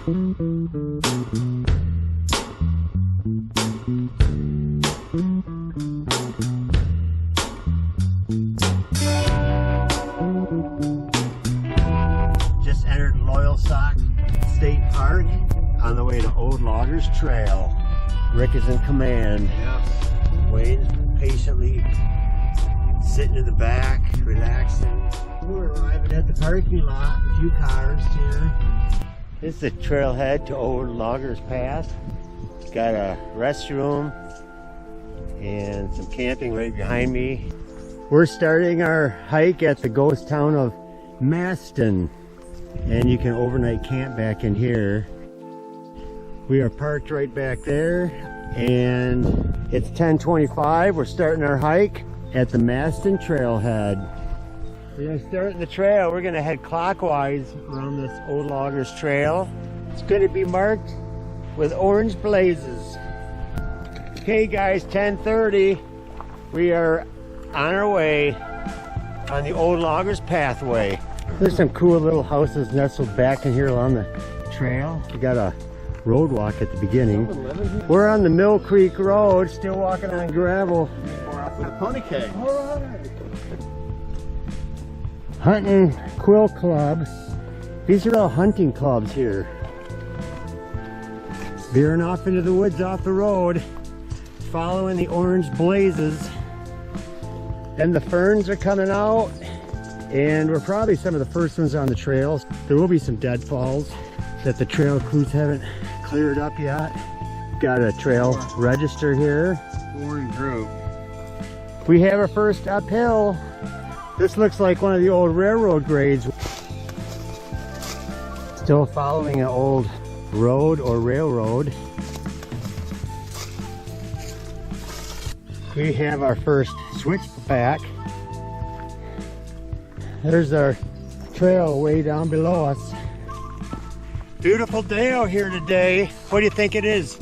Just entered State Park on the way to Old Loggers Trail. Rick is in command. Yep. Waiting patiently, sitting in the back, relaxing. We're arriving at the parking lot. A few cars here. This is the trailhead to Old Loggers Pass. It's got a restroom and some camping right behind me. We're starting our hike at the ghost town of Masten, and you can overnight camp back in here. We are parked right back there, and it's 10:25. We're starting our hike at the Masten trailhead. We're going to start the trail. We're going to head clockwise around this Old Loggers Trail. It's going to be marked with orange blazes. Okay guys, 10:30. We are on our way on the Old Loggers Pathway. There's some cool little houses nestled back in here along the trail. We got a road walk at the beginning. We're on the Mill Creek Road, still walking on gravel. Pony cake. All right. Hunting quill club. These are all hunting clubs here. Veering off into the woods off the road, following the orange blazes. And the ferns are coming out, and we're probably some of the first ones on the trails. There will be some deadfalls that the trail crews haven't cleared up yet. Got a trail register here. Boring group. We have our first uphill. This looks like one of the old railroad grades. Still following an old road or railroad. We have our first switchback. There's our trail way down below us. Beautiful day out here today. What do you think it is?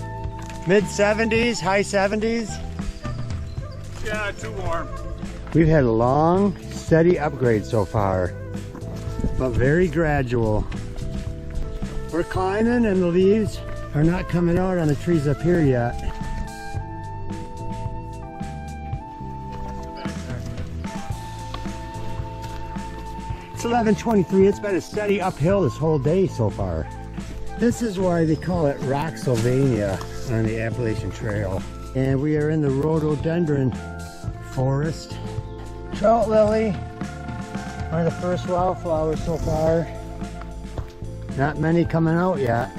Mid-70s, high 70s? Yeah, too warm. We've had a long, steady upgrade so far, but very gradual. We're climbing and the leaves are not coming out on the trees up here yet. It's 11:23. It's been a steady uphill this whole day so far. This is why they call it Rocksylvania on the Appalachian Trail. And we are in the rhododendron forest. Trout lily, one of the first wildflowers so far. Not many coming out yet.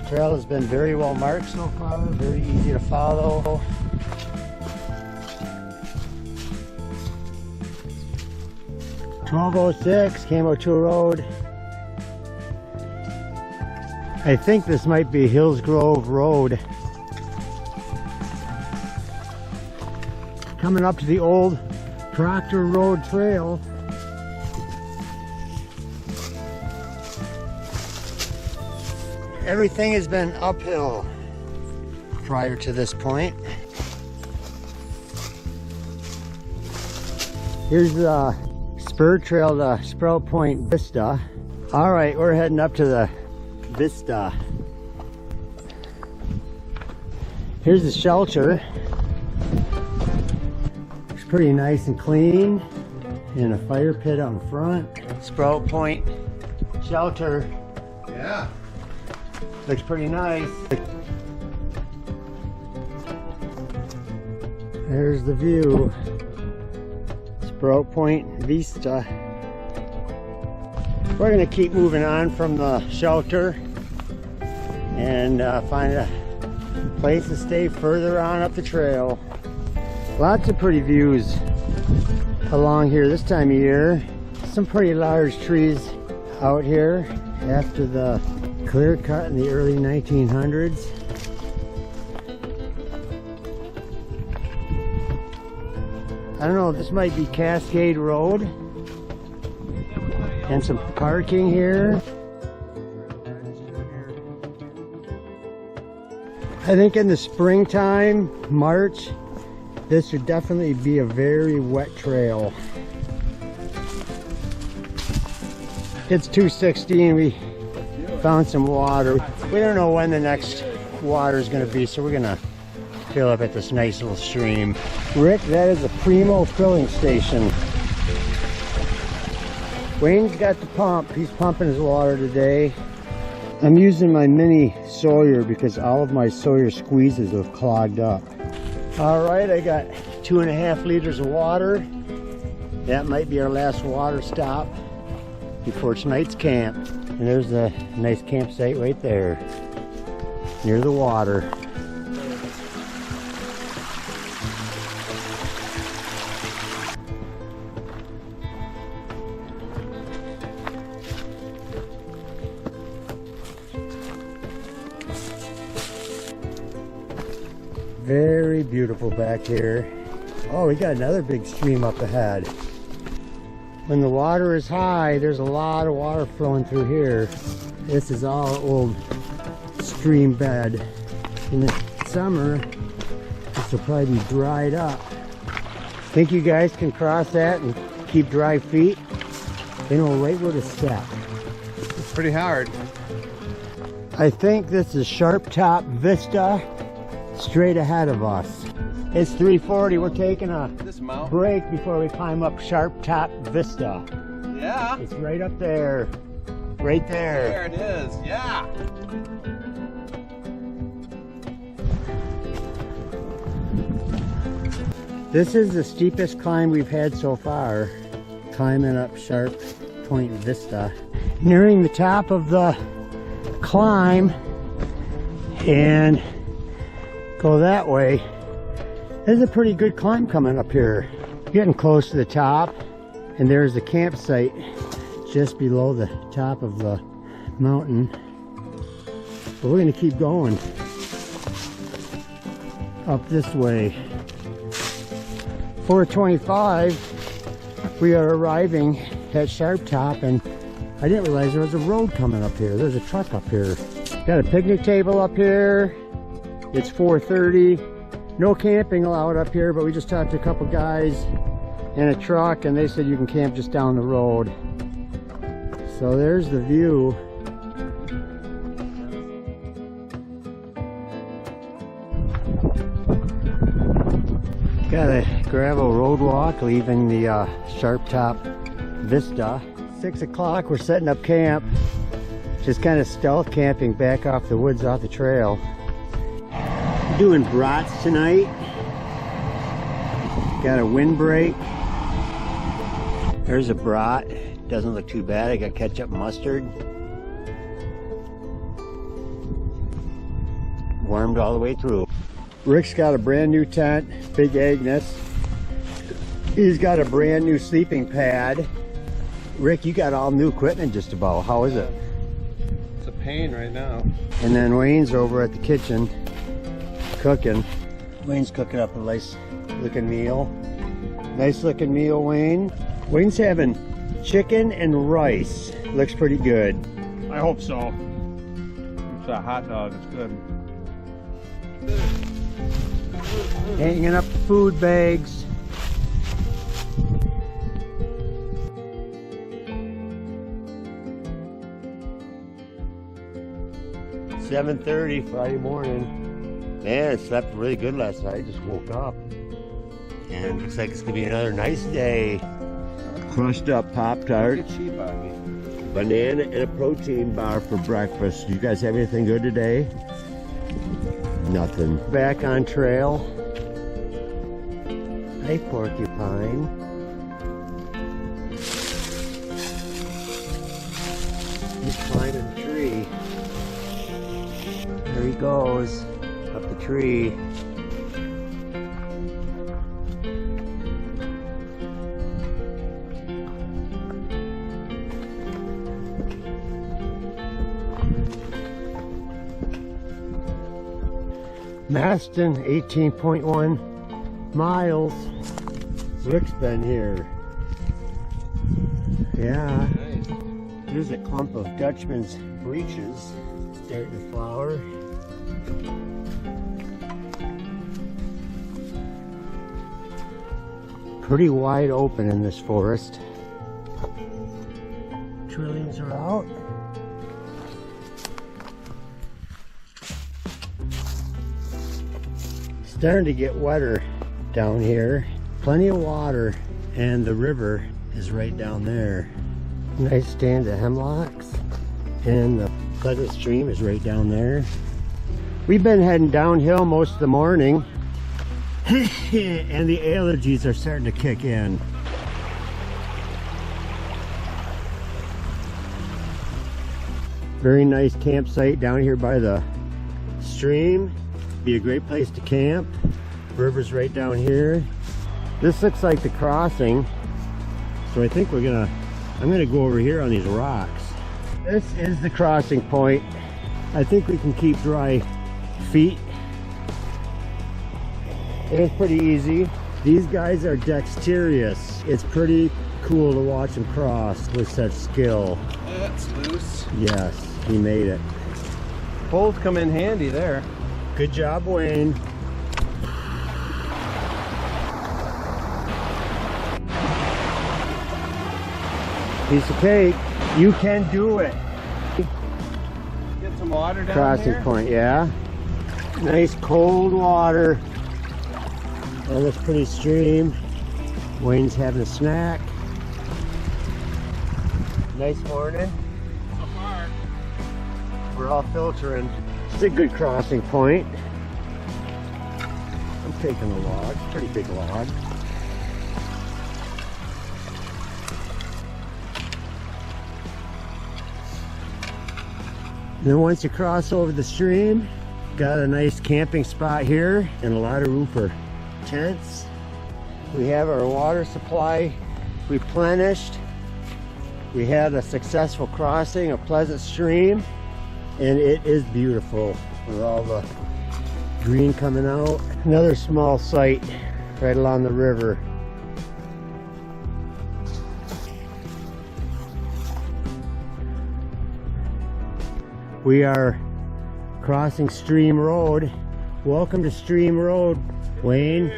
Trail has been very well marked so far, very easy to follow. (12:06) Camotua Road. I think this might be Hillsgrove Road. Coming up to the old Proctor Road Trail. Everything has been uphill prior to this point. Here's the spur trail to Sprout Point Vista. All right, we're heading up to the Vista. Here's the shelter. It's pretty nice and clean, and a fire pit out in front. Sprout Point shelter. Yeah. Looks pretty nice. There's the view. Sprout Point Vista. We're going to keep moving on from the shelter and find a place to stay further on up the trail. Lots of pretty views along here this time of year. Some pretty large trees out here after the clear cut in the early 1900s. I don't know, this might be Cascade Road. And some parking here. I think in the springtime, March, this would definitely be a very wet trail. It's 2:16. We found some water. We don't know when the next water is going to be, so we're going to fill up at this nice little stream. Rick, that is a primo filling station. Wayne's got the pump. He's pumping his water today. I'm using my mini Sawyer because all of my Sawyer squeezes have clogged up. All right, I got 2.5 liters of water. That might be our last water stop before tonight's camp. And there's a nice campsite right there, near the water. Very beautiful back here. Oh, we got another big stream up ahead. When the water is high, there's a lot of water flowing through here. This is all old stream bed. In the summer, this will probably be dried up. Think you guys can cross that and keep dry feet? They know right where to step. It's pretty hard. I think this is Sharp Top Vista, straight ahead of us. It's 3:40. We're taking a break before we climb up Sharp Top Vista. Yeah. It's right up there. Right there. There it is. Yeah. This is the steepest climb we've had so far. Climbing up Sharp Point Vista. Nearing the top of the climb and go that way. There's a pretty good climb coming up here. Getting close to the top, and there's the campsite just below the top of the mountain. But we're gonna keep going up this way. 4:25, we are arriving at Sharp Top, and I didn't realize there was a road coming up here. There's a truck up here. Got a picnic table up here. It's 4:30. No camping allowed up here, but we just talked to a couple guys in a truck, and they said you can camp just down the road. So there's the view. Got a gravel road walk leaving the Sharp Top Vista. 6 o'clock, we're setting up camp. Just kind of stealth camping back off the woods, off the trail. Doing brats tonight. Got a windbreak. There's a brat. Doesn't look too bad. I got ketchup and mustard. Warmed all the way through. Rick's got a brand new tent, Big Agnes. He's got a brand new sleeping pad. Rick, you got all new equipment just about. How is it? It's a pain right now. And then Wayne's over at the kitchen cooking. Wayne's cooking up a nice looking meal. Nice looking meal, Wayne. Wayne's having chicken and rice. Looks pretty good. I hope so. It's a hot dog. It's good. Hanging up the food bags. $7:30 Friday morning. Man, I slept really good last night. I just woke up. And looks like it's gonna be another nice day. Crushed up Pop-Tart, banana, and a protein bar for breakfast. You guys have anything good today? Nothing. Back on trail. Hey, porcupine. He's climbing the tree. There he goes, up the tree. Masten, 18.1 miles. Rick's been here. Yeah. Nice. There's a clump of Dutchman's breeches starting to flower. Pretty wide open in this forest. Trillions are out. Starting to get wetter down here. Plenty of water, and the river is right down there. Nice stand of hemlocks, and the Pleasant Stream is right down there. We've been heading downhill most of the morning, and the allergies are starting to kick in. Very nice campsite down here by the stream. Be a great place to camp. River's right down here. This looks like the crossing, so I think I'm gonna go over here on these rocks. This is the crossing point. I think we can keep dry feet. It's pretty easy. These guys are dexterous. It's pretty cool to watch them cross with such skill. That's loose. Yes, he made it. Poles come in handy there. Good job, Wayne. Piece of cake. You can do it. Get some water down Crossing here. point, yeah. Nice cold water on this pretty stream. Wayne's having a snack. Nice morning. So far. We're all filtering. It's a good crossing point. I'm taking a log, pretty big log. Then once you cross over the stream, got a nice camping spot here and a lot of room for tents. We have our water supply replenished. We had a successful crossing of Pleasant Stream, and it is beautiful with all the green coming out. Another small site right along the river. We are crossing Stream Road. Welcome to Stream Road, Wayne.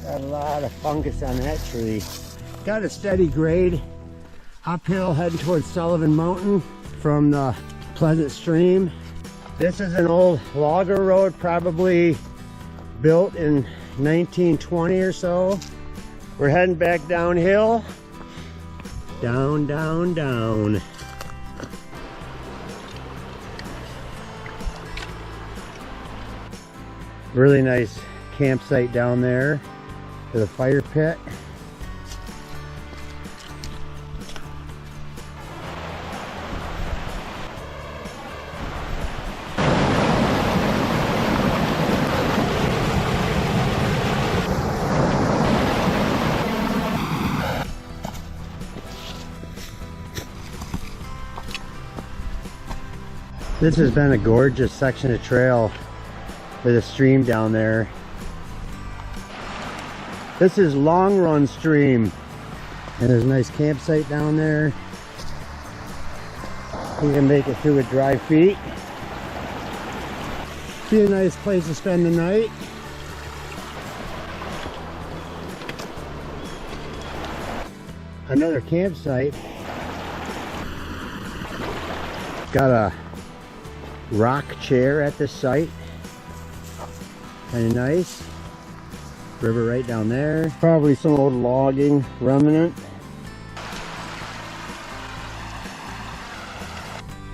Got a lot of fungus on that tree. Got a steady grade uphill heading towards Sullivan Mountain from the Pleasant Stream. This is an old logger road, probably built in 1920 or so. We're heading back downhill. Down, down, down. Really nice campsite down there with a fire pit. This has been a gorgeous section of trail with a stream down there. This is Long Run Stream, and there's a nice campsite down there. You can make it through with dry feet. Be a nice place to spend the night. Another campsite. Got a rock chair at this site. Kind of nice. River right down there. Probably some old logging remnant.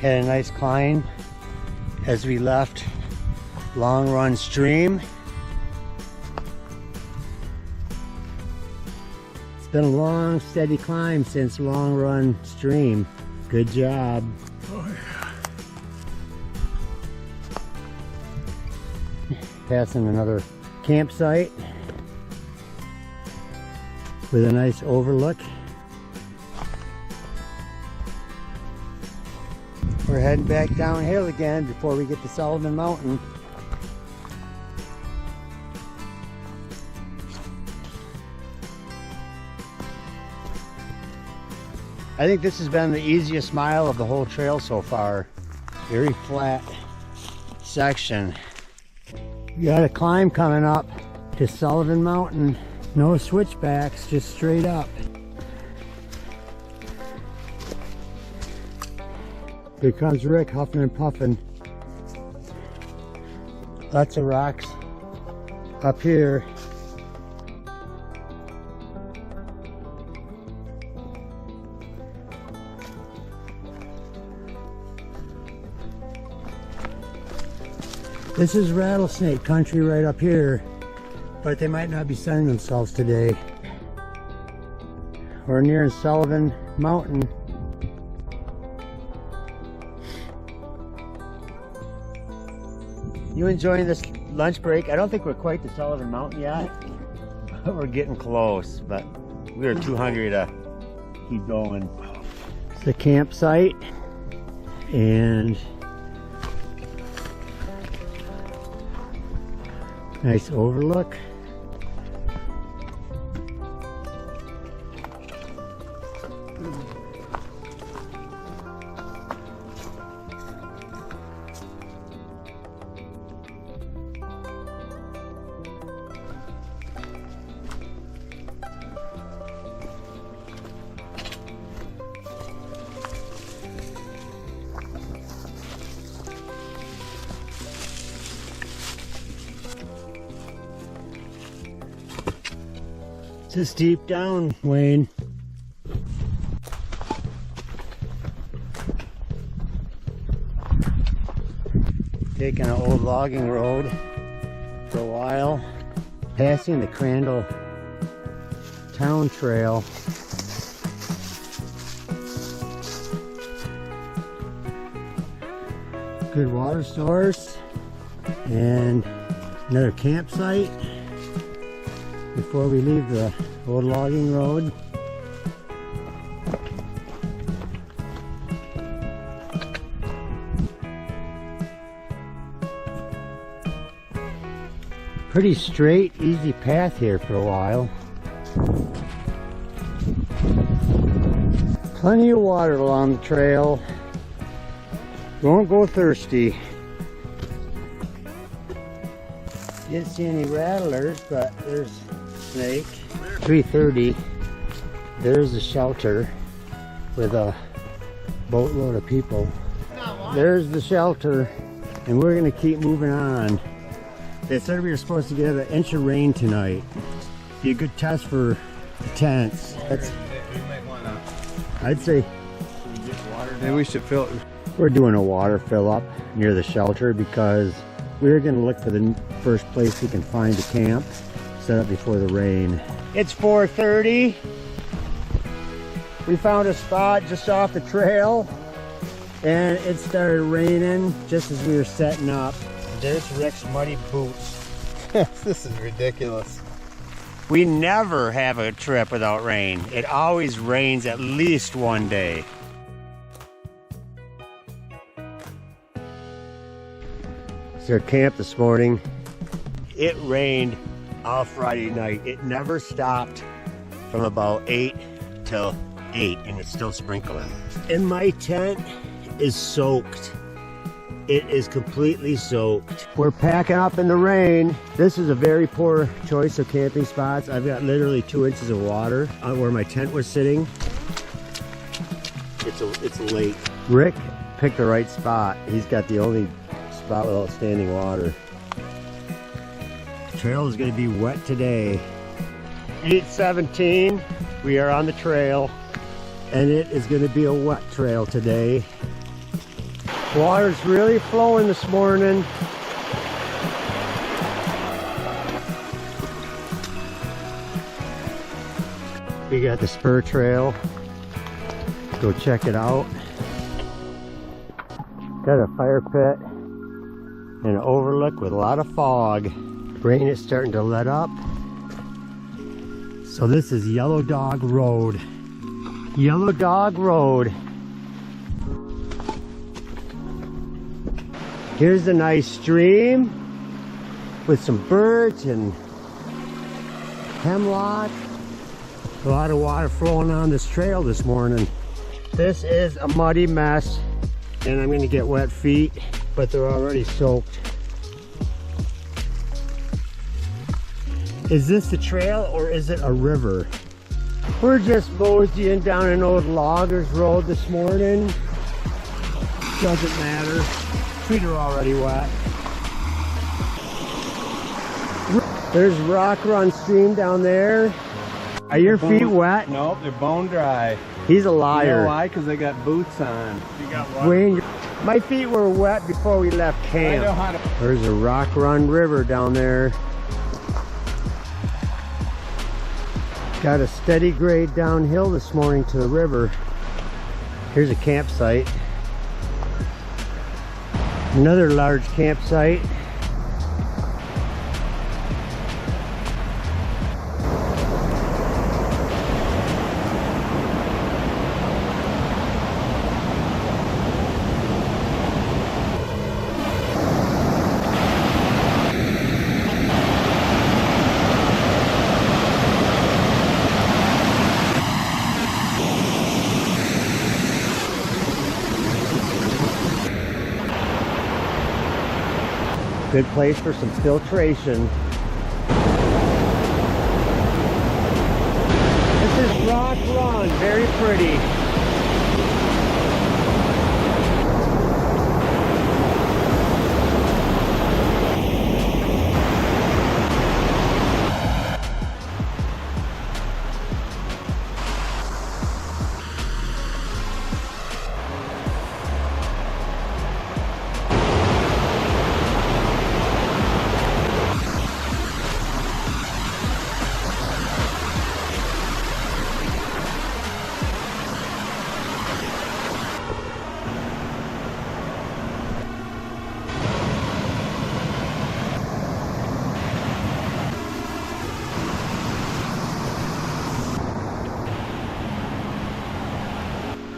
Had a nice climb as we left Long Run Stream. It's been a long, steady climb since Long Run Stream. Good job. Oh, yeah. Passing another campsite with a nice overlook. We're heading back downhill again before we get to Sullivan Mountain. I think this has been the easiest mile of the whole trail so far. Very flat section. You got a climb coming up to Sullivan Mountain. No switchbacks, just straight up. Here comes Rick huffing and puffing. Lots of rocks up here. This is rattlesnake country right up here, but they might not be sunning themselves today. We're near Sullivan Mountain. You enjoying this lunch break? I don't think we're quite to Sullivan Mountain yet, but we're getting close, but we are too hungry to keep going. It's the campsite, and nice overlook. Just deep down, Wayne. Taking an old logging road for a while, passing the Crandall Town Trail. Good water source and another campsite before we leave the old logging road. Pretty straight, easy path here for a while. Plenty of water along the trail. Don't go thirsty. Didn't see any rattlers, but there's snake. 3:30. There's a shelter with a boatload of people. There's the shelter, and we're gonna keep moving on. They said we were supposed to get an inch of rain tonight. Be a good test for the tents. I'd say maybe we should fill it. We're doing a water fill up near the shelter because we're gonna look for the first place we can find to camp, set up before the rain. It's 4:30. We found a spot just off the trail, and it started raining just as we were setting up. There's Rick's muddy boots. This is ridiculous. We never have a trip without rain. It always rains at least one day. It's our camp this morning. It rained all Friday night. It never stopped from about 8 till 8, and it's still sprinkling. And my tent is soaked. It is completely soaked. We're packing up in the rain. This is a very poor choice of camping spots. I've got literally 2 inches of water where my tent was sitting. It's a lake. Rick picked the right spot. He's got the only spot without standing water. The trail is going to be wet today. 8:17. We are on the trail, and it is going to be a wet trail today. Water's really flowing this morning. We got the spur trail. Go check it out. Got a fire pit and an overlook with a lot of fog. Rain is starting to let up. So this is Yellow Dog Road. Yellow Dog Road. Here's a nice stream with some birds and hemlock. A lot of water flowing on this trail this morning. This is a muddy mess, and I'm gonna get wet feet, but they're already soaked. Is this the trail or is it a river? We're just moseying down an old loggers road this morning. Doesn't matter. Feet are already wet. There's Rock Run Stream down there. Are your feet wet? Nope, they're bone dry. He's a liar. You know why? Because I got boots on. You got what? Wayne, my feet were wet before we left camp. I know how to. There's a Rock Run River down there. Got a steady grade downhill this morning to the river. Here's a campsite. Another large campsite. Good place for some filtration. This is Rock Run, very pretty.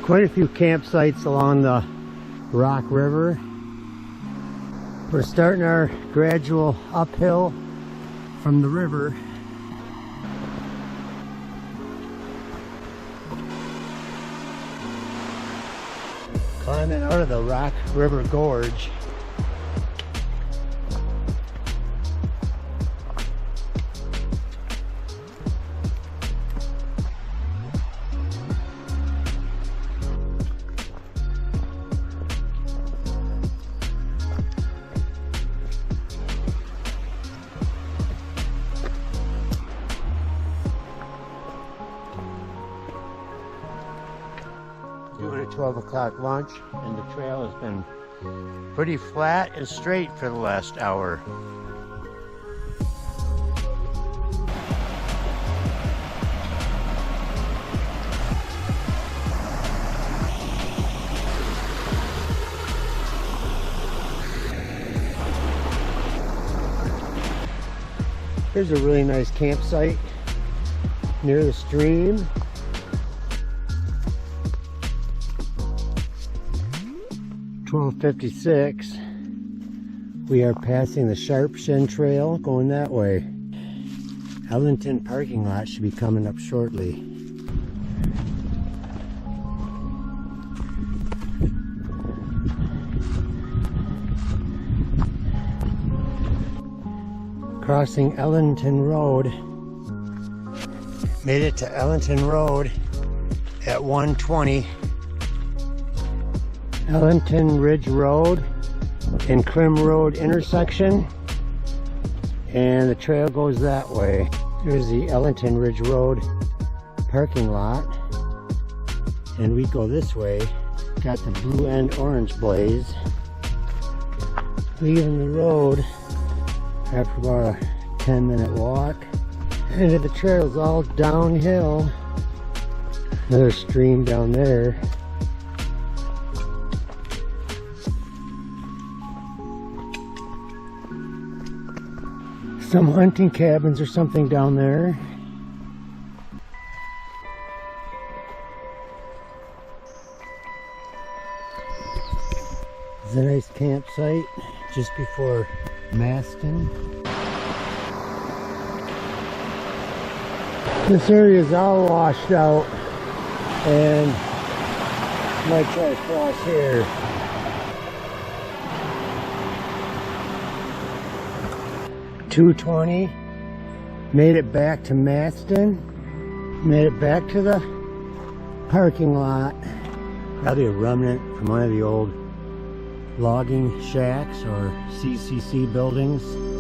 Quite a few campsites along the Rock River. We're starting our gradual uphill from the river. Climbing out of the Rock River Gorge. Doing a 12 o'clock lunch, and the trail has been pretty flat and straight for the last hour. Here's a really nice campsite near the stream. .56. We are passing the Sharp Shin Trail going that way. Ellington parking lot should be coming up shortly. Crossing Ellington Road. Made it to Ellington Road at 1:20. Ellington Ridge Road and Crim Road intersection, and the trail goes that way. There's the Ellington Ridge Road parking lot, and we go this way. Got the blue and orange blaze. Leaving the road after about a 10-minute walk. And the trail is all downhill. Another stream down there. Some hunting cabins or something down there. It's a nice campsite just before Masten. This area is all washed out, and might try to cross here. .220, made it back to Masten, made it back to the parking lot. Probably a remnant from one of the old logging shacks or CCC buildings.